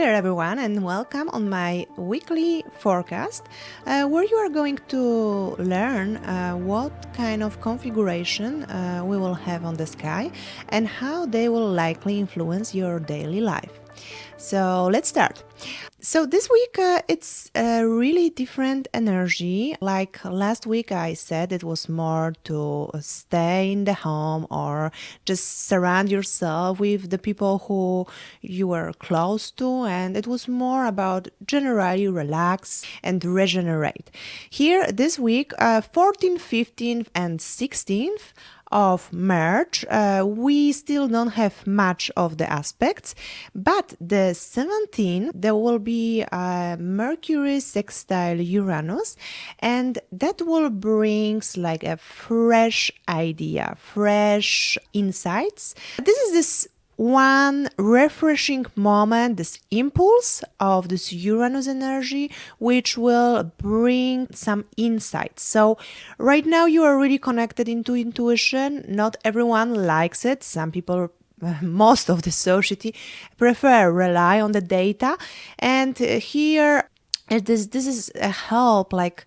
there, everyone, and welcome on my weekly forecast, where you are going to learn what kind of configuration we will have on the sky and how they will likely influence your daily life. So let's start. So this week it's a really different energy. Like last week I said it was more to stay in the home or just surround yourself with the people who you were close to, and it was more about generally relax and regenerate. Here this week 14th, 15th and 16th of March, we still don't have much of the aspects, but the 17th there will be Mercury sextile Uranus, and that will bring like a fresh idea, fresh insights. This one refreshing moment, this impulse of this Uranus energy, which will bring some insights. So right now you are really connected into intuition. Not everyone likes it. Some people, most of the society, prefer rely on the data. And here this is a help, like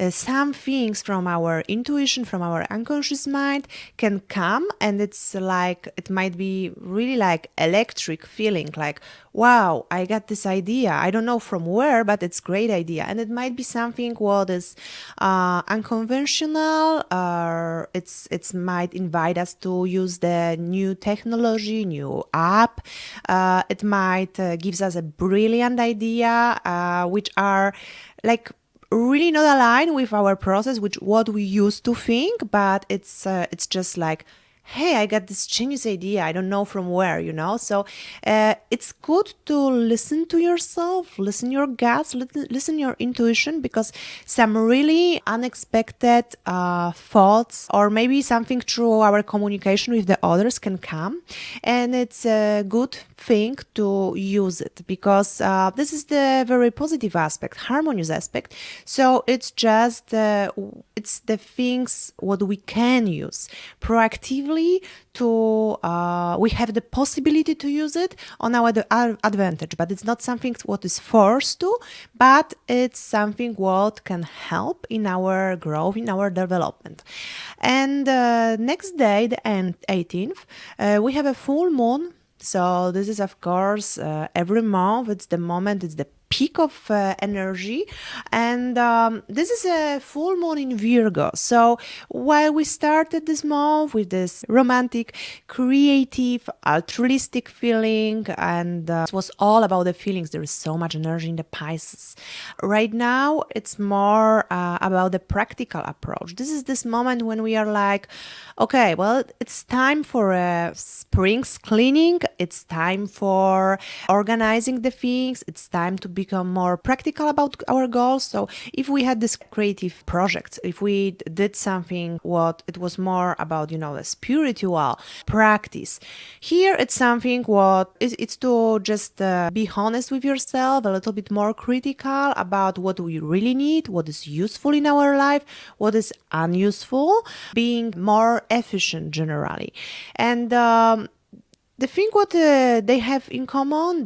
some things from our intuition, from our unconscious mind can come, and it's like it might be really like electric feeling, like wow, I got this idea, I don't know from where, but it's great idea. And it might be something what is unconventional, or it might invite us to use the new technology, new app. It might gives us a brilliant idea, which are like really not aligned with our process, which what we used to think, but it's just like, hey, I got this genius idea, I don't know from where, so it's good to listen to yourself, listen your guts, listen your intuition, because some really unexpected thoughts, or maybe something through our communication with the others, can come, and it's a good thing to use it, because this is the very positive aspect, harmonious aspect. So it's just it's the things what we can use proactively to we have the possibility to use it on our advantage, but it's not something what is forced to, but it's something what can help in our growth, in our development. And next day, the 18th, we have a full moon. So this is, of course, every month, it's the moment, it's the peak of energy, and this is a full moon in Virgo. So while we started this month with this romantic, creative, altruistic feeling, and it was all about the feelings, there is so much energy in the Pisces. Right now it's more about the practical approach. This is this moment when we are like, okay, well, it's time for a spring's cleaning, it's time for organizing the things, it's time to become more practical about our goals. So if we had this creative project, if we did something what it was more about, a spiritual practice, here it's something what it's to just be honest with yourself, a little bit more critical about what we really need, what is useful in our life, what is unuseful, being more efficient generally. And the thing what they have in common,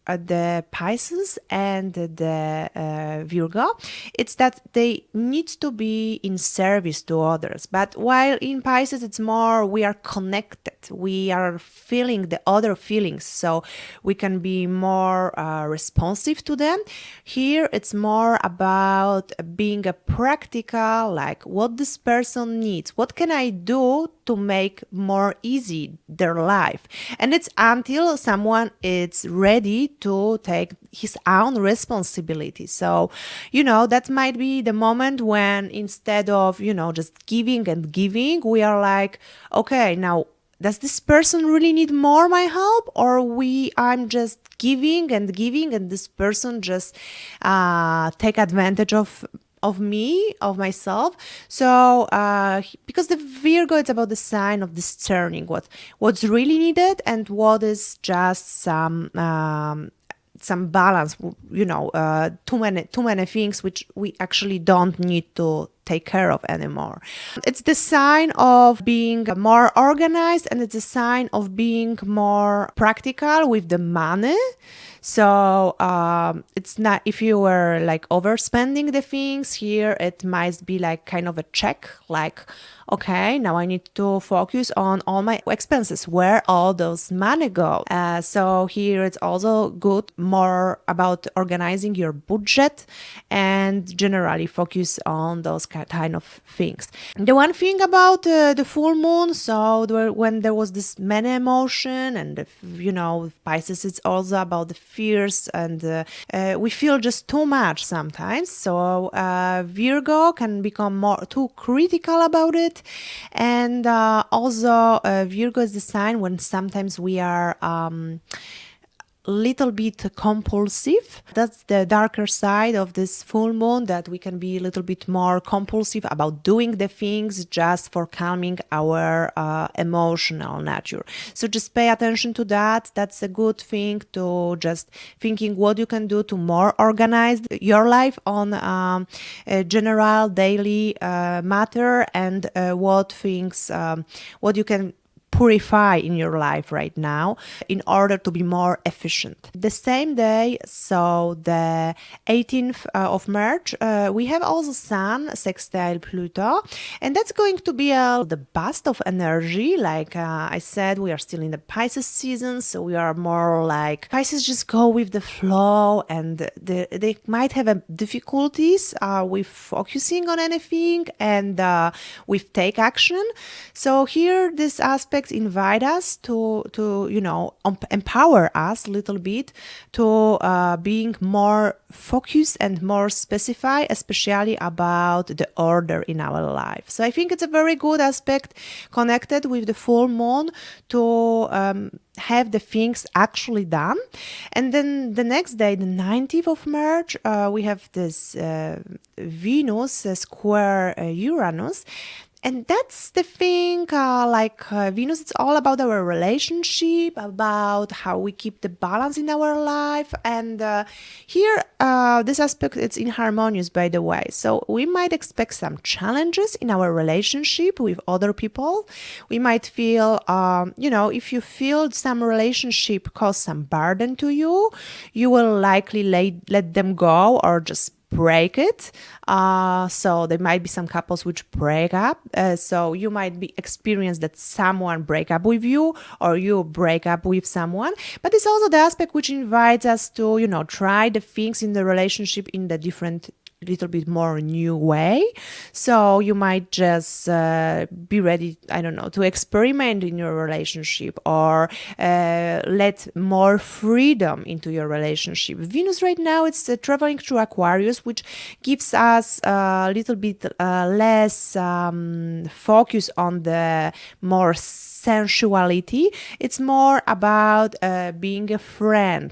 the Pisces and the Virgo, it's that they need to be in service to others. But while in Pisces it's more we are connected, we are feeling the other feelings, so we can be more responsive to them. Here it's more about being a practical, like what this person needs, what can I do to make more easy their life. And it's until someone is ready to take his own responsibility. So, that might be the moment when instead of, just giving and giving, we are like, okay, now does this person really need more my help, or I'm just giving and giving, and this person just take advantage of me, of myself. So because the Virgo, it's about the sign of discerning what's really needed and what is just some balance, too many things which we actually don't need to take care of anymore. It's the sign of being more organized, and it's a sign of being more practical with the money. So it's not, if you were like overspending the things here, it might be like kind of a check, like, okay, now I need to focus on all my expenses, where all those money go. So here it's also good, more about organizing your budget and generally focus on those kind of things. The one thing about the full moon, so when there was this many emotion, and Pisces, it's also about the fears, and we feel just too much sometimes. So Virgo can become more too critical about it. And also Virgo is the sign when sometimes we are little bit compulsive. That's the darker side of this full moon, that we can be a little bit more compulsive about doing the things just for calming our emotional nature. So just pay attention to that. That's a good thing, to just thinking what you can do to more organize your life on a general daily matter, and what things, what you can purify in your life right now in order to be more efficient. The same day, so the 18th of March, we have also Sun sextile Pluto, and that's going to be the bust of energy. Like I said, we are still in the Pisces season, so we are more like Pisces just go with the flow, and they might have difficulties with focusing on anything and with take action. So here this aspect invite us to empower us a little bit to being more focused and more specified, especially about the order in our life. So I think it's a very good aspect connected with the full moon to have the things actually done. And then the next day, the 19th of March, we have this Venus square Uranus. And that's the thing, Venus, it's all about our relationship, about how we keep the balance in our life. And here, this aspect, it's inharmonious, by the way. So we might expect some challenges in our relationship with other people. We might feel, if you feel some relationship cause some burden to you, you will likely let them go or just break it. So there might be some couples which break up. So you might be experience that someone break up with you, or you break up with someone. But it's also the aspect which invites us to, try the things in the relationship in the different, little bit more new way. So you might just be ready, to experiment in your relationship, or let more freedom into your relationship. Venus right now, it's traveling through Aquarius, which gives us a little bit less focus on the more sensuality. It's more about being a friend,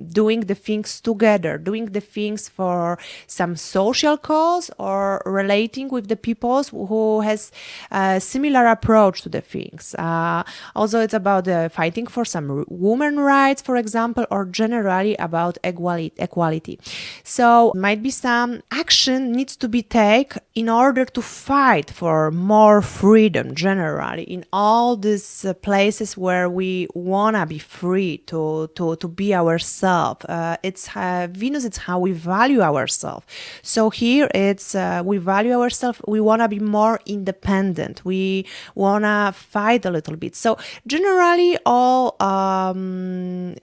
doing the things together, doing the things for some social cause, or relating with the people who has a similar approach to the things. Also, it's about fighting for some women rights, for example, or generally about equality. So might be some action needs to be taken in order to fight for more freedom generally in all these places where we wanna be free to be ourselves. It's Venus, it's how we value ourselves. So here it's we value ourselves, we want to be more independent, we want to fight a little bit. So generally all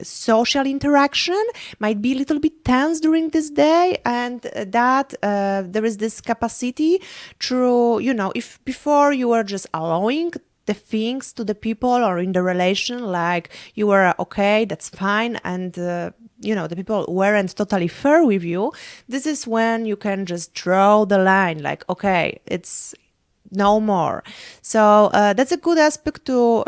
social interaction might be a little bit tense during this day, and that there is this capacity through, if before you were just allowing the things to the people or in the relation, like you were okay, that's fine, and the people weren't totally fair with you, this is when you can just draw the line, like, okay, it's no more. So that's a good aspect to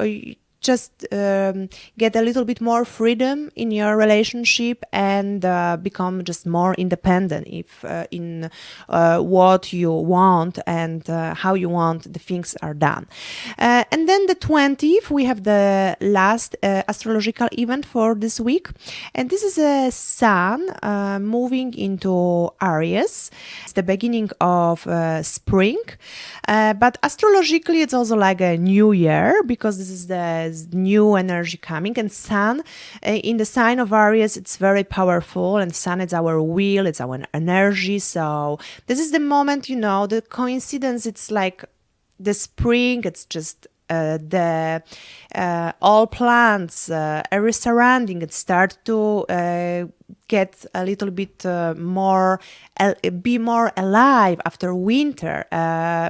just get a little bit more freedom in your relationship and become just more independent if in what you want and how you want the things are done. And then the 20th, we have the last astrological event for this week, and this is a sun moving into Aries. It's the beginning of spring, but astrologically it's also like a new year because this is the new energy coming, and sun in the sign of Aries, it's very powerful, and sun is our will, it's our energy. So this is the moment, the coincidence, it's like the spring, it's just the all plants, every surrounding, it start to get a little bit be more alive after winter.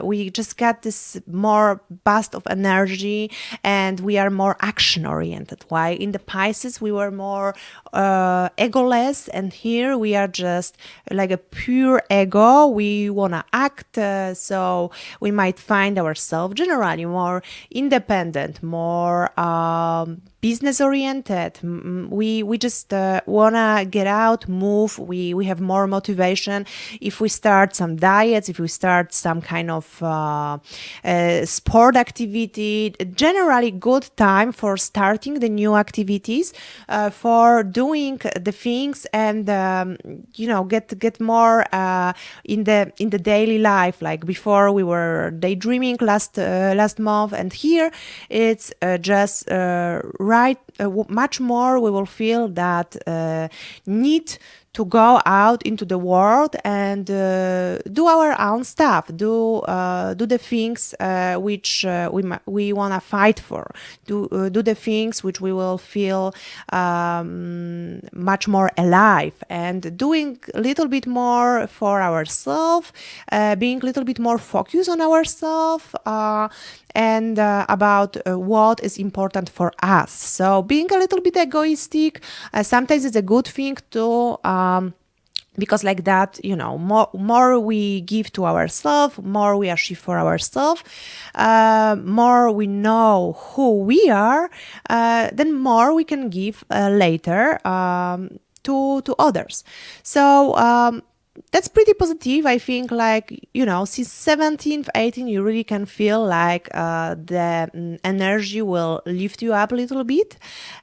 We just got this more burst of energy, and we are more action oriented. Why in the Pisces we were more egoless, and here we are just like a pure ego. We wanna act, so we might find ourselves generally more independent, more business oriented. We just wanna get out, move. We have more motivation if we start some diets, if we start some kind of sport activity. Generally good time for starting the new activities, for doing the things, and get more in the daily life. Like before we were daydreaming last month, and here it's just right, much more we will feel that need to go out into the world and do our own stuff, do the things which we wanna fight for, do the things which we will feel much more alive, and doing a little bit more for ourselves, being a little bit more focused on ourselves, and about what is important for us. So being a little bit egoistic, sometimes it's a good thing to because like that, more we give to ourselves, more we achieve for ourselves, more we know who we are, then more we can give later to others. So that's pretty positive. I think, like, since 17th, 18th, you really can feel like the energy will lift you up a little bit,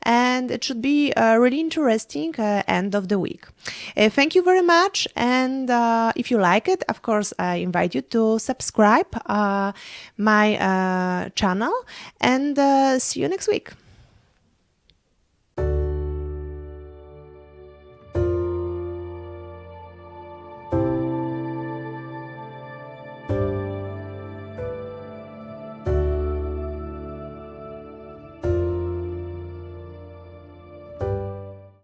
and it should be a really interesting end of the week. Thank you very much, and if you like it, of course, I invite you to subscribe my channel, and see you next week.